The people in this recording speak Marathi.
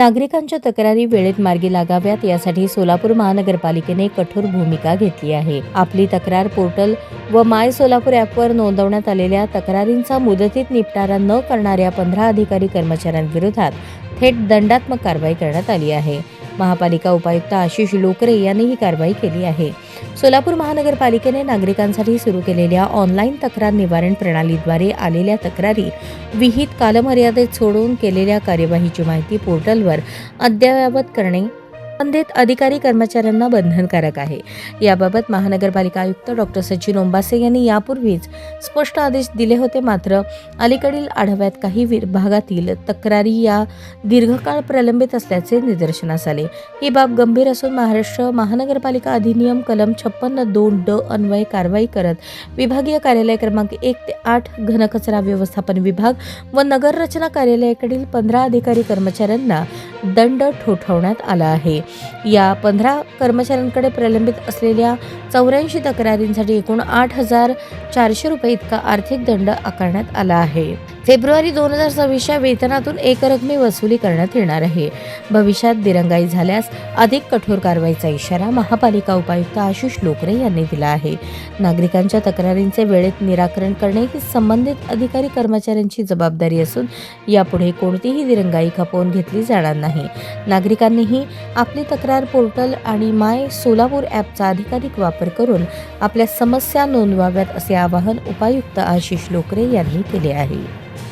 नागरिकांच्या तक्रारी वेळेत मार्गी लागाव्यात यासाठी सोलापूर महानगरपालिकेने कठोर भूमिका घेतली आहे। आपली तक्रार पोर्टल व माय सोलापूर ॲपवर नोंदवण्यात आलेल्या तक्रारींचा मुदतीत निपटारा न करणाऱ्या 15 अधिकारी कर्मचाऱ्यांविरोधात थेट दंडात्मक कारवाई करण्यात आली आहे। महापालिका उपायुक्त आशिष लोकरे यांनी ही कारवाई केली आहे। सोलापूर महानगरपालिकेने नागरिकांसाठी सुरू केलेल्या ऑनलाईन तक्रार निवारण प्रणालीद्वारे आलेल्या तक्रारी विहित कालमर्यादेत सोडून केलेल्या कार्यवाहीची माहिती पोर्टलवर अद्ययावत करणे संबंधित अधिकारी कर्मचाऱ्यांना बंधनकारक आहे। याबाबत महानगरपालिका आयुक्त डॉ. सचिन ओंबासे यांनी यापूर्वीच स्पष्ट आदेश दिले होते। मात्र अलीकडील आढाव्यात काही विभागातील तक्रारी या दीर्घकाळ प्रलंबित असल्याचे निदर्शनास आले। ही बाब गंभीर असून महाराष्ट्र महानगरपालिका अधिनियम कलम 56(2)(ड) अन्वये कारवाई करत विभागीय कार्यालय क्रमांक 1 ते 8 घनकचरा व्यवस्थापन विभाग व नगररचना कार्यालयाकडील 15 अधिकारी कर्मचाऱ्यांना दंड ठोठावण्यात आला आहे। या 15 कर्मचाऱ्यांकडे प्रलंबित असलेल्या 84 तक्रारींसाठी एकूण 8,400 रुपये इतका आर्थिक दंड आकारण्यात आला आहे। फेब्रुवारी 2026च्या वेतनातून एकरकमी वसुली करण्यात येणार आहे। भविष्यात दिरंगाई झाल्यास अधिक कठोर कारवाईचा इशारा महापालिका उपायुक्त आशिष लोकरे यांनी दिला आहे। नागरिकांच्या तक्रारींचे वेळेत निराकरण करणे ही संबंधित अधिकारी कर्मचाऱ्यांची जबाबदारी असून यापुढे कोणतीही दिरंगाई खपवून घेतली जाणार नाही। नागरिकांनीही आपली तक्रार पोर्टल आणि माय सोलापूर ॲपचा अधिकाधिक वापर करून आपल्या समस्या नोंदवाव्यात असे आवाहन उपायुक्त आशिष लोकरे यांनी केले आहे।